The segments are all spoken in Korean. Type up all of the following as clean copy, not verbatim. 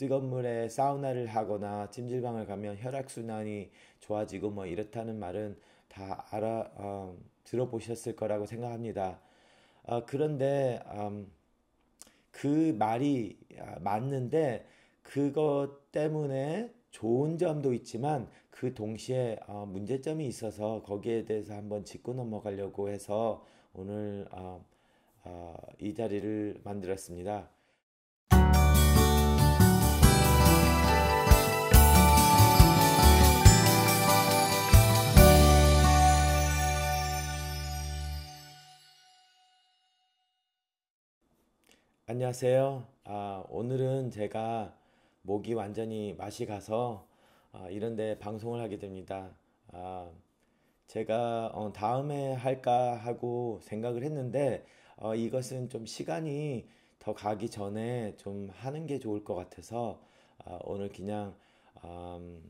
뜨거운 물에 사우나를 하거나 찜질방을 가면 혈액순환이 좋아지고 뭐 이렇다는 말은 다 들어보셨을 거라고 생각합니다. 그런데 그 말이 맞는데 그것 때문에 좋은 점도 있지만 그 동시에 문제점이 있어서 거기에 대해서 한번 짚고 넘어가려고 해서 오늘 이 자리를 만들었습니다. 안녕하세요. 오늘은 제가 목이 완전히 맛이 가서 이런데 방송을 하게 됩니다. 아, 제가 다음에 할까 하고 생각을 했는데 이것은 좀 시간이 더 가기 전에 좀 하는 게 좋을 것 같아서 오늘 그냥 음,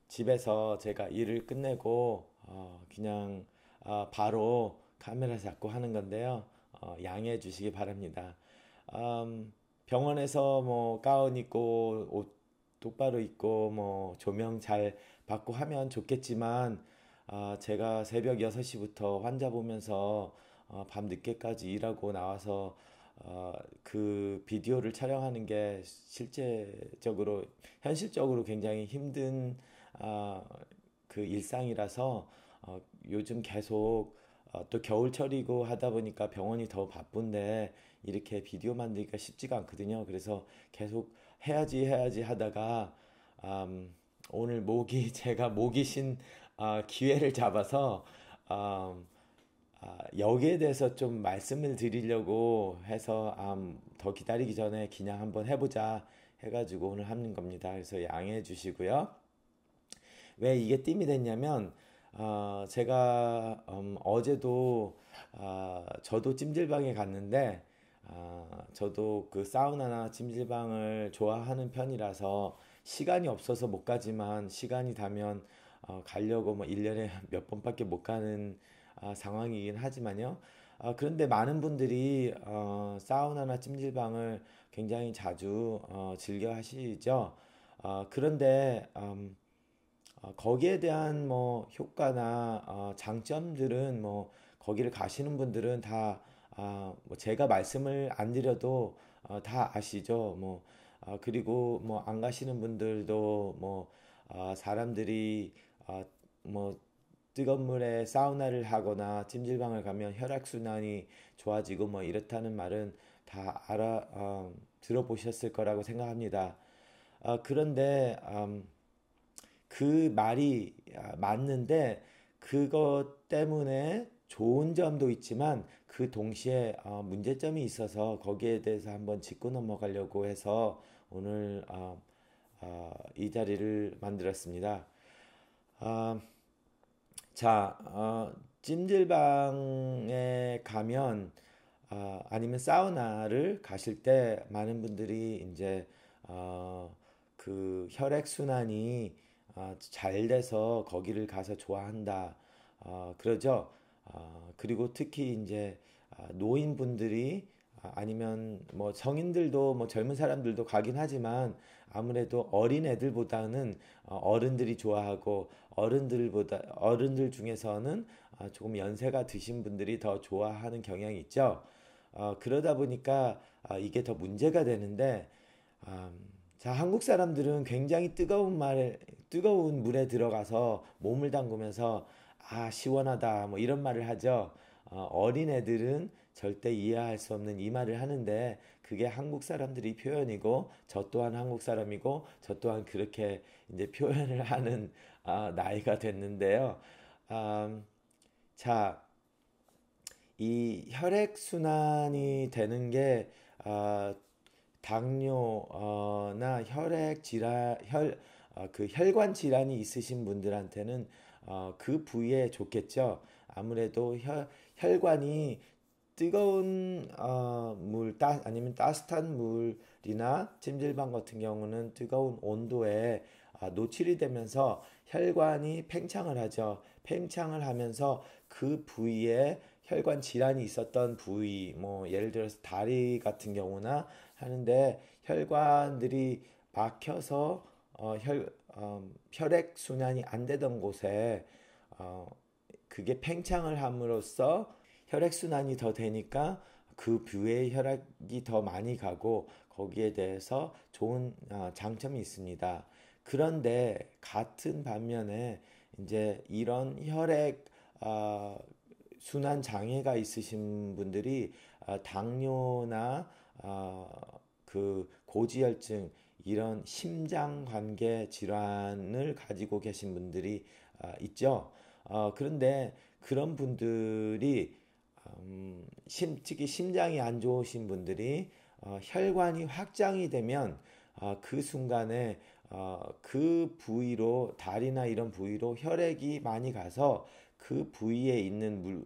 집에서 제가 일을 끝내고 그냥 바로 카메라 잡고 하는 건데요. 양해해 주시기 바랍니다. 병원에서 뭐 가운 입고 옷 똑바로 입고 뭐 조명 잘 받고 하면 좋겠지만 제가 새벽 6시부터 환자 보면서 밤 늦게까지 일하고 나와서 그 비디오를 촬영하는 게 실제적으로 현실적으로 굉장히 힘든 아, 그 일상이라서 요즘 계속 또 겨울철이고 하다 보니까 병원이 더 바쁜데 이렇게 비디오 만들기가 쉽지가 않거든요. 그래서 계속 해야지 하다가 음, 오늘 제가 목이 쉰 기회를 잡아서 음, 여기에 대해서 좀 말씀을 드리려고 해서 더 기다리기 전에 그냥 한번 해보자 해가지고 오늘 하는 겁니다. 그래서 양해해 주시고요. 왜 이게 띠이 됐냐면 제가 어제도 저도 찜질방에 갔는데 저도 그 사우나나 찜질방을 좋아하는 편이라서 시간이 없어서 못 가지만 시간이 되면 가려고 뭐 1년에 몇 번밖에 못 가는 상황이긴 하지만요. 그런데 많은 분들이 사우나나 찜질방을 굉장히 자주 즐겨 하시죠. 그런데 거기에 대한 뭐 효과나 장점들은 뭐 거기를 가시는 분들은 다 뭐 제가 말씀을 안 드려도 다 아시죠. 뭐 그리고 뭐 안 가시는 분들도 뭐 사람들이 뭐 뜨거운 물에 사우나를 하거나 찜질방을 가면 혈액순환이 좋아지고 뭐 이렇다는 말은 다 들어보셨을 거라고 생각합니다. 그런데 그 말이 맞는데 그것 때문에 좋은 점도 있지만 그 동시에 문제점이 있어서 거기에 대해서 한번 짚고 넘어가려고 해서 오늘 이 자리를 만들었습니다. 아, 자, 찜질방에 가면 아니면 사우나를 가실 때 많은 분들이 이제 그 혈액 순환이 잘 돼서 거기를 가서 좋아한다. 그러죠. 그리고 특히 이제 노인분들이 아니면 뭐 성인들도 뭐 젊은 사람들도 가긴 하지만 아무래도 어린 애들보다는 어른들이 좋아하고 어른들 중에서는 조금 연세가 드신 분들이 더 좋아하는 경향이 있죠. 그러다 보니까 이게 더 문제가 되는데 자, 한국 사람들은 굉장히 뜨거운 물에 들어가서 몸을 담그면서 시원하다, 뭐 이런 말을 하죠. 어린 애들은 절대 이해할 수 없는 이 말을 하는데 그게 한국 사람들이 표현이고 저 또한 한국 사람이고 저 또한 그렇게 이제 표현을 하는 나이가 됐는데요. 아, 자, 이 혈액순환이 되는 게 당뇨나 혈액 질환, 그 혈관 질환이 있으신 분들한테는 그 부위에 좋겠죠. 아무래도 혈관이 뜨거운 아니면 따뜻한 물이나 찜질방 같은 경우는 뜨거운 온도에 노출이 되면서 혈관이 팽창을 하죠. 팽창을 하면서 그 부위에 혈관 질환이 있었던 부위, 뭐 예를 들어서 다리 같은 경우나 하는데 혈관들이 막혀서 혈액 순환이 안 되던 곳에 어, 그게 팽창을 함으로써 혈액 순환이 더 되니까 그 부위에 혈액이 더 많이 가고 거기에 대해서 좋은 장점이 있습니다. 그런데 같은 반면에 이제 이런 혈액 어, 순환 장애가 있으신 분들이 당뇨나 그 고지혈증 이런 심장 관계 질환을 가지고 계신 분들이 있죠. 그런데 그런 분들이 특히 심장이 안 좋으신 분들이 혈관이 확장이 되면 그 순간에 그 부위로 다리나 이런 부위로 혈액이 많이 가서 그 부위에 있는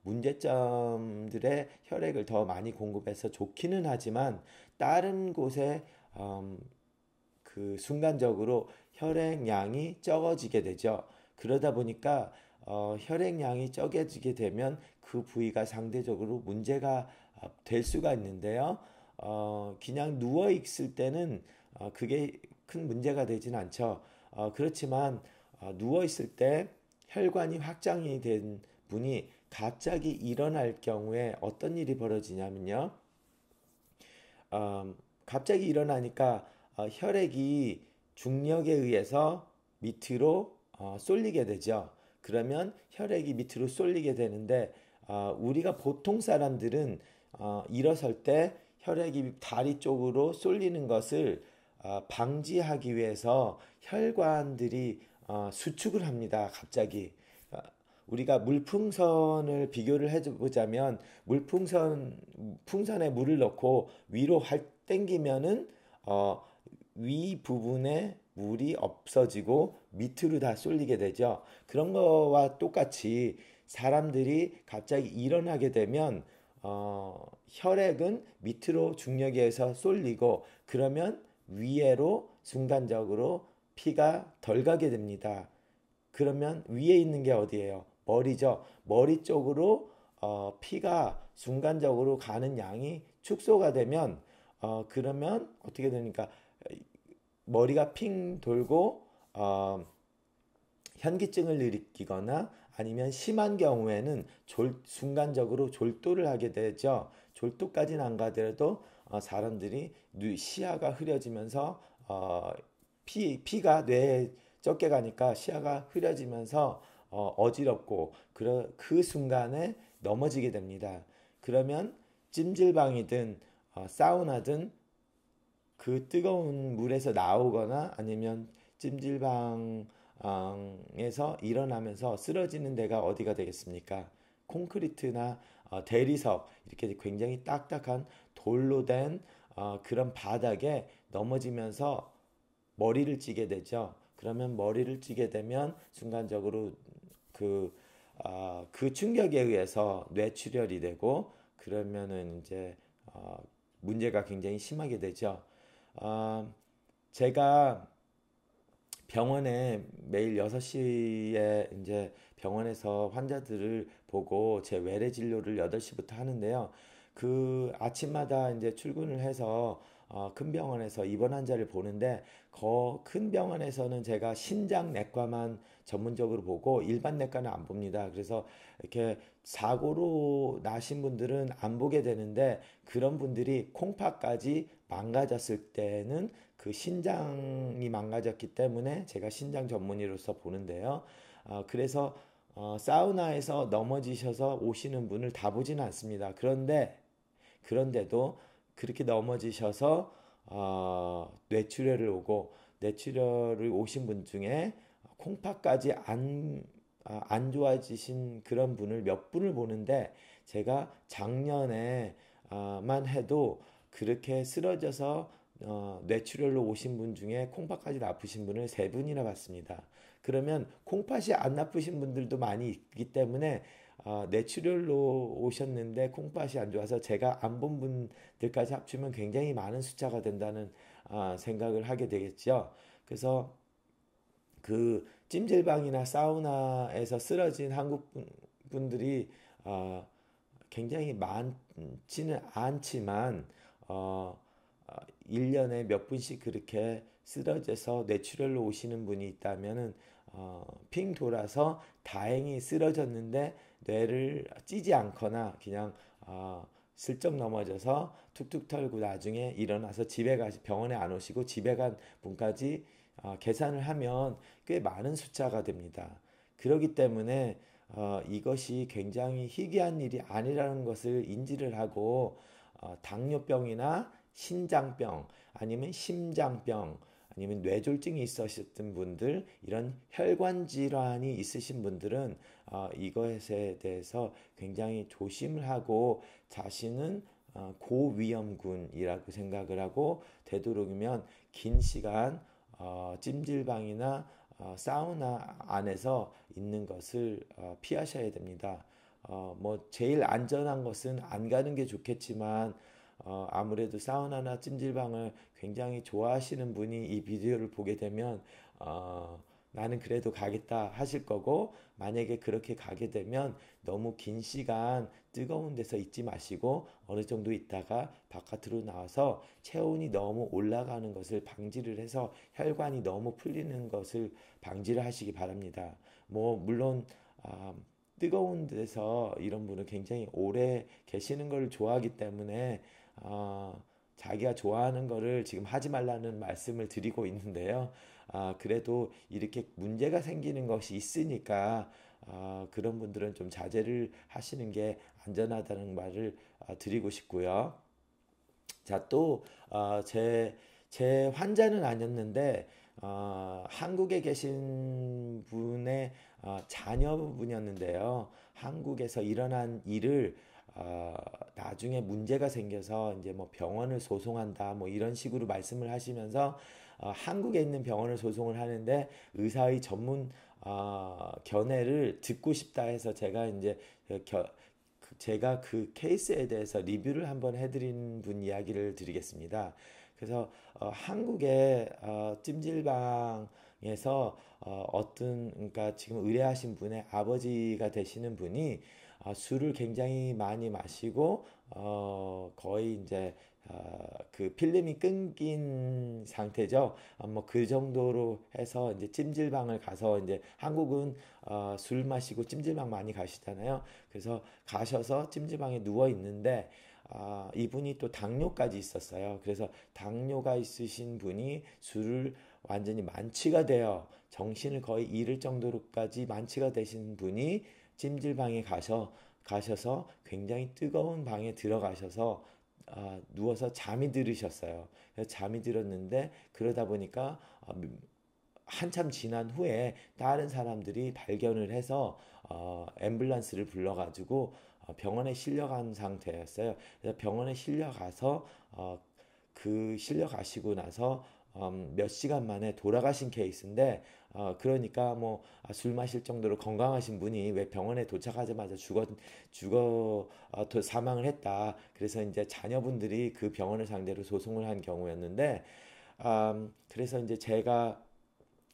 문제점들의 혈액을 더 많이 공급해서 좋기는 하지만 다른 곳에 음, 그 순간적으로 혈액량이 적어지게 되죠. 그러다 보니까 혈액량이 적어지게 되면 그 부위가 상대적으로 문제가 될 수가 있는데요. 그냥 누워 있을 때는 그게 큰 문제가 되진 않죠. 그렇지만 누워 있을 때 혈관이 확장이 된 분이 갑자기 일어날 경우에 어떤 일이 벌어지냐면요. 갑자기 일어나니까 혈액이 중력에 의해서 밑으로 쏠리게 되죠. 그러면 혈액이 밑으로 쏠리게 되는데 우리가 보통 사람들은 일어설 때 혈액이 다리 쪽으로 쏠리는 것을 방지하기 위해서 혈관들이 수축을 합니다. 갑자기. 우리가 물풍선을 비교를 해보자면 풍선에 물을 넣고 위로 활 땡기면은 어, 위 부분에 물이 없어지고 밑으로 다 쏠리게 되죠. 그런 거와 똑같이 사람들이 갑자기 일어나게 되면 혈액은 밑으로 중력에 의해서 쏠리고 그러면 위에로 순간적으로 피가 덜 가게 됩니다. 그러면 위에 있는 게 어디예요? 머리죠. 머리 쪽으로 피가 순간적으로 가는 양이 축소가 되면 그러면 어떻게 되니까 머리가 핑 돌고 현기증을 일으키거나 아니면 심한 경우에는 순간적으로 졸도를 하게 되죠. 졸도까지는 안 가더라도 사람들이 시야가 흐려지면서 피가 뇌에 적게 가니까 시야가 흐려지면서 어지럽고 그 순간에 넘어지게 됩니다. 그러면 찜질방이든 사우나든 그 뜨거운 물에서 나오거나 아니면 찜질방에서 일어나면서 쓰러지는 데가 어디가 되겠습니까? 콘크리트나 대리석 이렇게 굉장히 딱딱한 돌로 된 그런 바닥에 넘어지면서 머리를 찌게 되죠. 그러면 머리를 찌게 되면 순간적으로 그, 그 충격에 의해서 뇌출혈이 되고 그러면은 이제 문제가 굉장히 심하게 되죠. 어, 제가 병원에 매일 6시에 이제 병원에서 환자들을 보고 제 외래 진료를 8시부터 하는데요. 그 아침마다 이제 출근을 해서 큰 병원에서 입원 환자를 보는데 큰 병원에서는 제가 신장 내과만 전문적으로 보고 일반 내과는 안 봅니다. 그래서 이렇게 사고로 나신 분들은 안 보게 되는데 그런 분들이 콩팥까지 망가졌을 때는 그 신장이 망가졌기 때문에 제가 신장 전문의로서 보는데요. 그래서 사우나에서 넘어지셔서 오시는 분을 다 보지는 않습니다. 그런데도 그렇게 넘어지셔서 뇌출혈을 오고 뇌출혈을 오신 분 중에 콩팥까지 안 좋아지신 그런 분을 몇 분을 보는데 제가 작년에만 해도 그렇게 쓰러져서 뇌출혈로 오신 분 중에 콩팥까지 나쁘신 분을 세 분이나 봤습니다. 그러면 콩팥이 안 나쁘신 분들도 많이 있기 때문에 뇌출혈로 오셨는데 콩팥이 안 좋아서 제가 안 본 분들까지 합치면 굉장히 많은 숫자가 된다는 생각을 하게 되겠죠. 그래서 그 찜질방이나 사우나에서 쓰러진 한국 분들이 굉장히 많지는 않지만 어, 어, 1년에 몇 분씩 그렇게 쓰러져서 뇌출혈로 오시는 분이 있다면은 핑 돌아서 다행히 쓰러졌는데 뇌를 찌지 않거나 그냥 슬쩍 넘어져서 툭툭 털고 나중에 일어나서 집에 가 병원에 안 오시고 집에 간 분까지 계산을 하면 꽤 많은 숫자가 됩니다. 그렇기 때문에 이것이 굉장히 희귀한 일이 아니라는 것을 인지를 하고 당뇨병이나 신장병 아니면 심장병 아니면 뇌졸중이 있으셨던 분들 이런 혈관 질환이 있으신 분들은 이것에 대해서 굉장히 조심을 하고 자신은 고위험군이라고 생각을 하고 되도록이면 긴 시간 찜질방이나 사우나 안에서 있는 것을 피하셔야 됩니다. 뭐 제일 안전한 것은 안 가는 게 좋겠지만 아무래도 사우나나 찜질방을 굉장히 좋아하시는 분이 이 비디오를 보게 되면 나는 그래도 가겠다 하실 거고 만약에 그렇게 가게 되면 너무 긴 시간 뜨거운 데서 있지 마시고 어느 정도 있다가 바깥으로 나와서 체온이 너무 올라가는 것을 방지를 해서 혈관이 너무 풀리는 것을 방지를 하시기 바랍니다. 뭐 물론 아, 뜨거운 데서 이런 분은 굉장히 오래 계시는 걸 좋아하기 때문에 자기가 좋아하는 거를 지금 하지 말라는 말씀을 드리고 있는데요. 그래도 이렇게 문제가 생기는 것이 있으니까 그런 분들은 좀 자제를 하시는 게 안전하다는 말을 드리고 싶고요. 자, 또, 제 환자는 아니었는데, 한국에 계신 분의 자녀분이었는데요. 한국에서 일어난 일을 나중에 문제가 생겨서 이제 뭐 병원을 소송한다 뭐 이런 식으로 말씀을 하시면서 한국에 있는 병원을 소송을 하는데 의사의 전문 견해를 듣고 싶다 해서 제가 이제 제가 그 케이스에 대해서 리뷰를 한번 해드린 분 이야기를 드리겠습니다. 그래서 한국의 찜질방에서 어떤 그러니까 지금 의뢰하신 분의 아버지가 되시는 분이 술을 굉장히 많이 마시고 거의 이제 그 필름이 끊긴 상태죠. 뭐 그 정도로 해서 이제 찜질방을 가서 이제 한국은 술 마시고 찜질방 많이 가시잖아요. 그래서 가셔서 찜질방에 누워 있는데 이분이 또 당뇨까지 있었어요. 그래서 당뇨가 있으신 분이 술을 완전히 만취가 되어 정신을 거의 잃을 정도로까지 만취가 되신 분이 찜질방에 가셔서 굉장히 뜨거운 방에 들어가셔서 누워서 잠이 들으셨어요. 그래서 잠이 들었는데 그러다 보니까 한참 지난 후에 다른 사람들이 발견을 해서 앰뷸런스를 불러가지고 병원에 실려간 상태였어요. 그래서 병원에 실려가서 실려가시고 나서 몇 시간 만에 돌아가신 케이스인데 그러니까 뭐 술 마실 정도로 건강하신 분이 왜 병원에 도착하자마자 사망을 했다. 그래서 이제 자녀분들이 그 병원을 상대로 소송을 한 경우였는데 그래서 이제 제가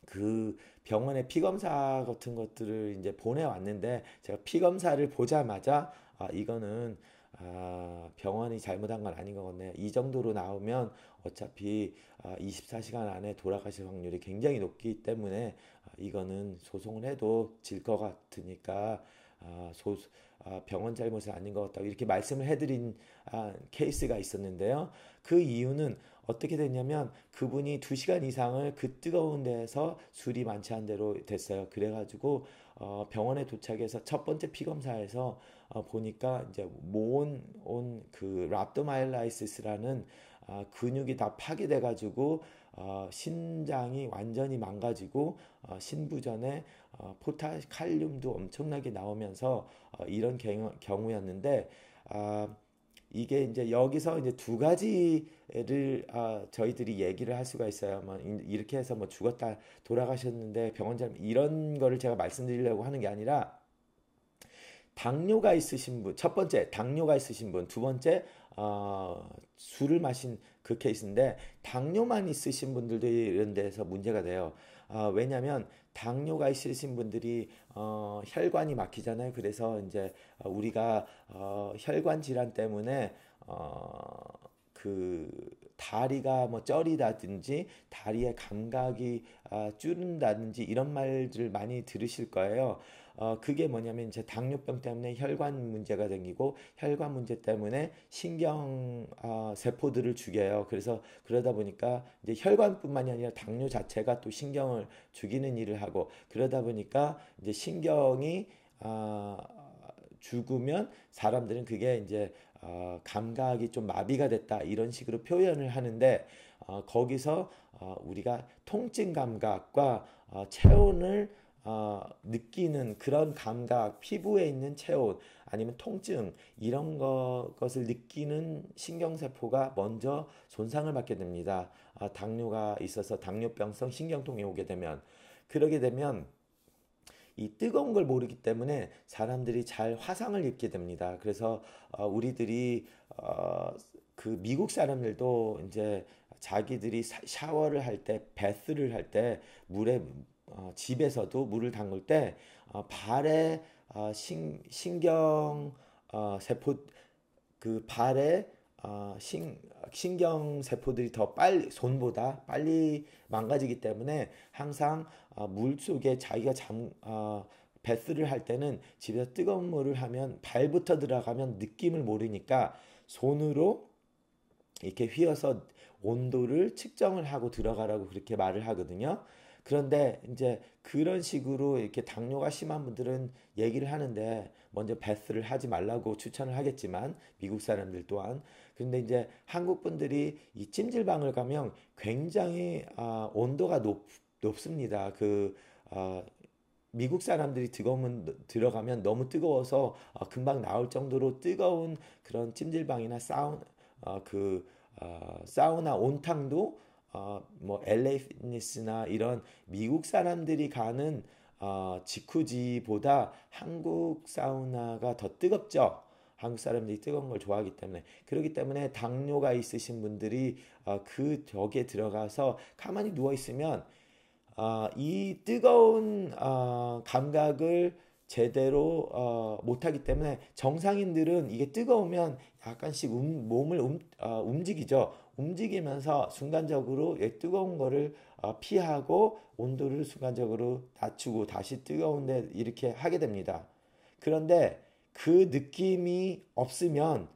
그 병원의 피검사 같은 것들을 이제 보내왔는데 제가 피검사를 보자마자 이거는 병원이 잘못한 건 아닌 것 같네요. 이 정도로 나오면 어차피 24시간 안에 돌아가실 확률이 굉장히 높기 때문에 이거는 소송을 해도 질 것 같으니까 병원 잘못은 아닌 것 같다고 이렇게 말씀을 해드린 케이스가 있었는데요. 그 이유는 어떻게 됐냐면 그분이 2시간 이상을 그 뜨거운 데에서 술이 만취한 대로 됐어요. 그래가지고 병원에 도착해서 첫 번째 피검사에서 보니까 이제 모온 그 랍도마이라이시스라는 근육이 다 파괴돼가지고 신장이 완전히 망가지고 신부전에 칼륨도 엄청나게 나오면서 이런 경우였는데 이게 이제 여기서 이제 두 가지를 저희들이 얘기를 할 수가 있어요. 뭐 이렇게 해서 뭐 죽었다 돌아가셨는데 병원 잘 이런 거를 제가 말씀드리려고 하는 게 아니라 당뇨가 있으신 분, 첫 번째 당뇨가 있으신 분, 두 번째 술을 마신 그 케이스인데 당뇨만 있으신 분들도 이런 데서 문제가 돼요. 왜냐하면 당뇨가 있으신 분들이 혈관이 막히잖아요. 그래서 이제 우리가 혈관 질환 때문에 그 다리가 뭐 저리다든지 다리의 감각이 줄는다든지 이런 말들 많이 들으실 거예요. 그게 뭐냐면 이제 당뇨병 때문에 혈관 문제가 생기고 혈관 문제 때문에 신경 세포들을 죽여요. 그래서 그러다 보니까 이제 혈관뿐만이 아니라 당뇨 자체가 또 신경을 죽이는 일을 하고 그러다 보니까 이제 신경이 아, 죽으면 사람들은 그게 이제 감각이 좀 마비가 됐다 이런 식으로 표현을 하는데 거기서 우리가 통증 감각과 체온을 느끼는 그런 감각, 피부에 있는 체온 아니면 통증 이런 것을 느끼는 신경세포가 먼저 손상을 받게 됩니다. 당뇨가 있어서 당뇨병성 신경통이 오게 되면 그러게 되면 이 뜨거운 걸 모르기 때문에 사람들이 잘 화상을 입게 됩니다. 그래서 우리들이 그 미국 사람들도 이제 자기들이 샤워를 할 때, 베스를 할 때 물에 집에서도 물을 담글 때 발에 신경 세포 그 발에 신경 세포들이 더 빨리 손보다 빨리 망가지기 때문에 항상 물 속에 자기가 베스를 할 때는 집에서 뜨거운 물을 하면 발부터 들어가면 느낌을 모르니까 손으로 이렇게 휘어서 온도를 측정을 하고 들어가라고 그렇게 말을 하거든요. 그런데 이제 그런 식으로 이렇게 당뇨가 심한 분들은 얘기를 하는데 먼저 베스를 하지 말라고 추천을 하겠지만 미국 사람들 또한 그런데 이제 한국 분들이 이 찜질방을 가면 굉장히 온도가 높습니다. 아, 미국 사람들이 뜨거우면 들어가면 너무 뜨거워서 금방 나올 정도로 뜨거운 그런 찜질방이나 사우나 온탕도 뭐 LA 피트니스나 이런 미국 사람들이 가는 지쿠지보다 한국 사우나가 더 뜨겁죠. 한국 사람들이 뜨거운 걸 좋아하기 때문에 그렇기 때문에 당뇨가 있으신 분들이 그 벽에 들어가서 가만히 누워 있으면 이 뜨거운 감각을 제대로 못하기 때문에 정상인들은 이게 뜨거우면 약간씩 몸을 움직이죠. 움직이면서 순간적으로 이 뜨거운 거를 피하고 온도를 순간적으로 낮추고 다시 뜨거운데 이렇게 하게 됩니다. 그런데 그 느낌이 없으면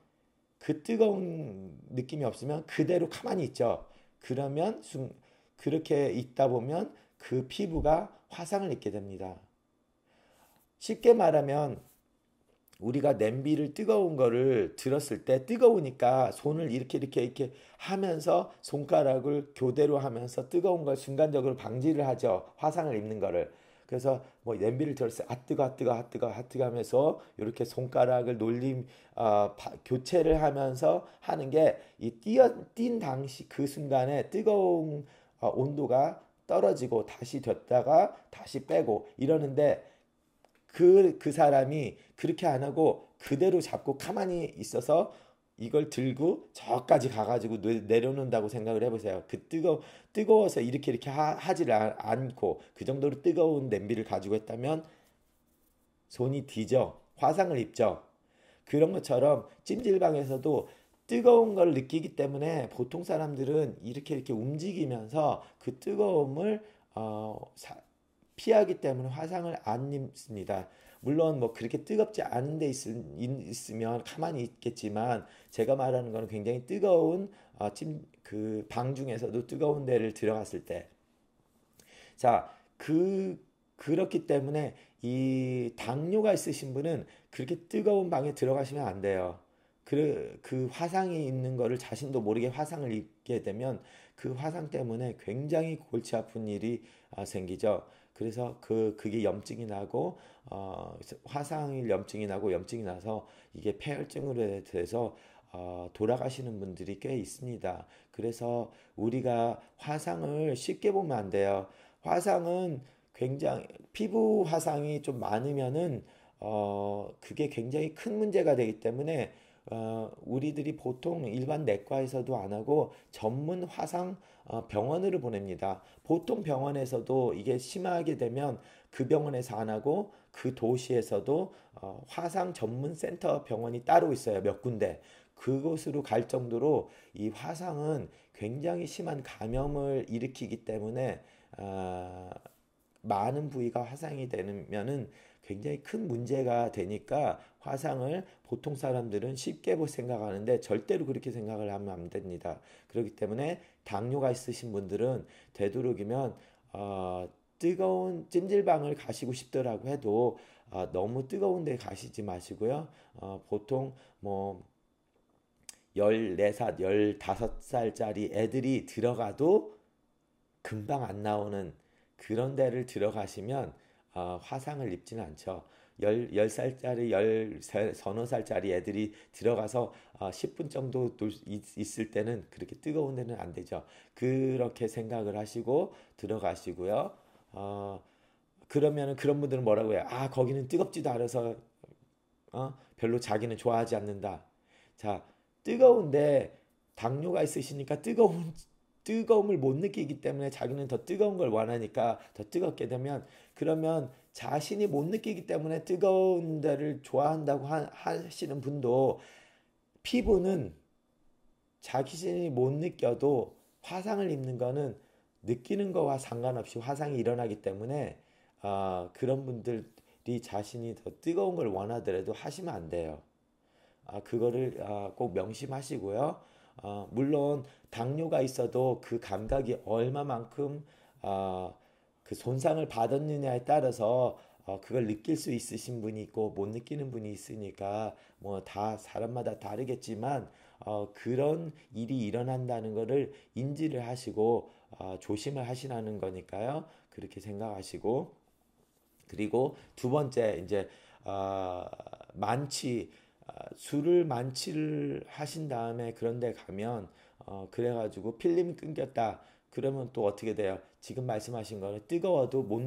그 뜨거운 느낌이 없으면 그대로 가만히 있죠. 그러면 그렇게 있다 보면 그 피부가 화상을 입게 됩니다. 쉽게 말하면 우리가 냄비를 뜨거운 거를 들었을 때 뜨거우니까 손을 이렇게 하면서 손가락을 교대로 하면서 뜨거운 걸 순간적으로 방지를 하죠. 화상을 입는 거를. 그래서 뭐 냄비를 들었을 때 아 뜨거 하면서 이렇게 손가락을 교체를 하면서 하는 게 이 뛴 당시 그 순간에 뜨거운 온도가 떨어지고 다시 됐다가 다시 빼고 이러는데 그 사람이 그렇게 안 하고 그대로 잡고 가만히 있어서 이걸 들고 저까지 가가지고 내려놓는다고 생각을 해보세요. 뜨거워서 이렇게 하질 않고 그 정도로 뜨거운 냄비를 가지고 했다면 손이 뒤져 화상을 입죠. 그런 것처럼 찜질방에서도 뜨거운 걸 느끼기 때문에 보통 사람들은 이렇게 움직이면서 그 뜨거움을 피하기 때문에 화상을 안 입습니다. 물론 뭐 그렇게 뜨겁지 않은 데 있으면 가만히 있겠지만 제가 말하는 거는 굉장히 뜨거운 그 방 중에서도 뜨거운 데를 들어갔을 때 자, 그렇기 때문에 이 당뇨가 있으신 분은 그렇게 뜨거운 방에 들어가시면 안 돼요. 그 화상이 있는 거를 자신도 모르게 화상을 입게 되면 그 화상 때문에 굉장히 골치 아픈 일이 생기죠. 그래서 그게 염증이 나고 화상일 염증이 나고 염증이 나서 이게 폐혈증으로 돼서 돌아가시는 분들이 꽤 있습니다. 그래서 우리가 화상을 쉽게 보면 안 돼요. 화상은 굉장히 피부 화상이 좀 많으면은 그게 굉장히 큰 문제가 되기 때문에 우리들이 보통 일반 내과에서도 안 하고 전문 화상 병원으로 보냅니다. 보통 병원에서도 이게 심하게 되면 그 병원에서 안 하고 그 도시에서도 화상 전문 센터 병원이 따로 있어요. 몇 군데. 그곳으로 갈 정도로 이 화상은 굉장히 심한 감염을 일으키기 때문에 아, 많은 부위가 화상이 되면은 굉장히 큰 문제가 되니까 화상을 보통 사람들은 쉽게 볼 생각하는데 절대로 그렇게 생각을 하면 안 됩니다. 그렇기 때문에 당뇨가 있으신 분들은 되도록이면 뜨거운 찜질방을 가시고 싶더라고 해도 너무 뜨거운 데 가시지 마시고요. 보통 뭐 14살, 15살짜리 애들이 들어가도 금방 안 나오는 그런 데를 들어가시면 화상을 입지는 않죠. 10살짜리, 서너 살짜리 애들이 들어가서 10분 정도 있을 때는 그렇게 뜨거운 데는 안 되죠. 그렇게 생각을 하시고 들어가시고요. 그러면은 그런 분들은 뭐라고 해요? 거기는 뜨겁지도 않아서 별로 자기는 좋아하지 않는다. 자, 뜨거운데 당뇨가 있으시니까 뜨거움을 못 느끼기 때문에 자기는 더 뜨거운 걸 원하니까 더 뜨겁게 되면 그러면 자신이 못 느끼기 때문에 뜨거운 데를 좋아한다고 하시는 분도 피부는 자신이 못 느껴도 화상을 입는 거는 느끼는 거와 상관없이 화상이 일어나기 때문에 그런 분들이 자신이 더 뜨거운 걸 원하더라도 하시면 안 돼요. 그거를 꼭 명심하시고요. 물론 당뇨가 있어도 그 감각이 얼마만큼 그 손상을 받았느냐에 따라서 그걸 느낄 수 있으신 분이 있고 못 느끼는 분이 있으니까 뭐 다 사람마다 다르겠지만 그런 일이 일어난다는 거를 인지를 하시고 조심을 하시라는 거니까요. 그렇게 생각하시고 그리고 두 번째 이제 어, 만취 술을 만취를 하신 다음에 그런데 가면 그래가지고 필름이 끊겼다. 그러면 또 어떻게 돼요? 지금 말씀하신 거는 뜨거워도 못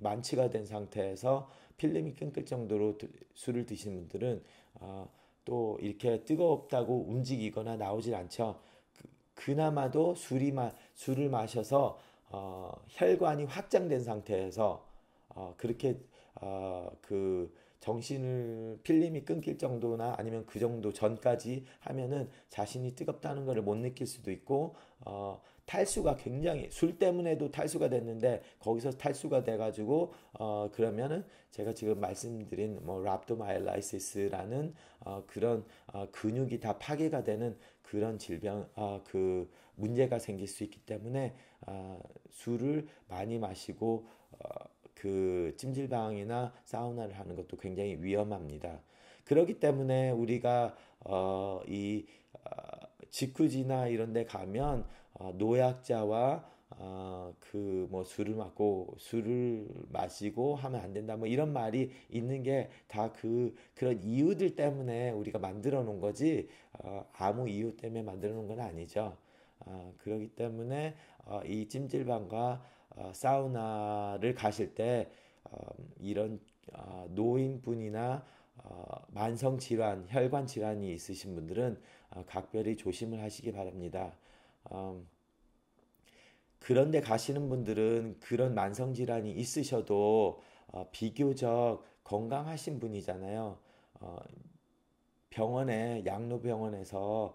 만취가 된 상태에서 필름이 끊길 정도로 술을 드시는 분들은 또 이렇게 뜨겁다고 움직이거나 나오질 않죠. 그나마도 술을 마셔서 혈관이 확장된 상태에서 그렇게 그 정신을 필름이 끊길 정도나 아니면 그 정도 전까지 하면은 자신이 뜨겁다는 것을 못 느낄 수도 있고 탈수가 굉장히 술 때문에도 탈수가 됐는데 거기서 탈수가 돼가지고 그러면은 제가 지금 말씀드린 뭐 랍도마이라이시스라는 그런 근육이 다 파괴가 되는 그런 질병 그 문제가 생길 수 있기 때문에 술을 많이 마시고 그 찜질방이나 사우나를 하는 것도 굉장히 위험합니다. 그렇기 때문에 우리가 이 지쿠지나 이런 데 가면 노약자와 그 뭐 술을 마시고 하면 안 된다 뭐 이런 말이 있는 게 다 그런 이유들 때문에 우리가 만들어 놓은 거지 아무 이유 때문에 만들어 놓은 건 아니죠. 그렇기 때문에 이 찜질방과 사우나를 가실 때 이런 노인분이나 만성 질환, 혈관 질환이 있으신 분들은 각별히 조심을 하시기 바랍니다. 음, 그런데 가시는 분들은 그런 만성 질환이 있으셔도 비교적 건강하신 분이잖아요. 어, 양로병원에서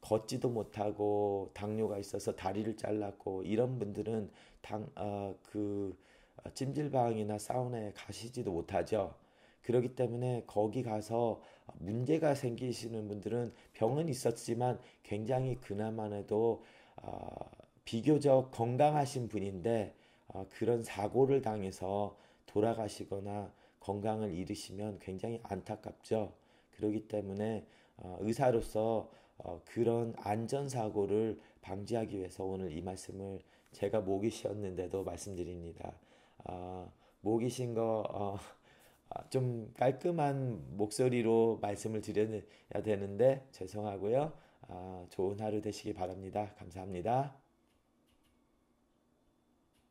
걷지도 못하고 당뇨가 있어서 다리를 잘랐고 이런 분들은 찜질방이나 사우나에 가시지도 못하죠. 그렇기 때문에 거기 가서 문제가 생기시는 분들은 병은 있었지만 굉장히 그나마도 비교적 건강하신 분인데 그런 사고를 당해서 돌아가시거나 건강을 잃으시면 굉장히 안타깝죠. 그렇기 때문에 의사로서 그런 안전사고를 방지하기 위해서 오늘 이 말씀을 제가 목이 쉬었는데도 말씀드립니다. 목이 쉰 거, 좀 깔끔한 목소리로 말씀을 드려야 되는데 죄송하고요. 좋은 하루 되시기 바랍니다. 감사합니다.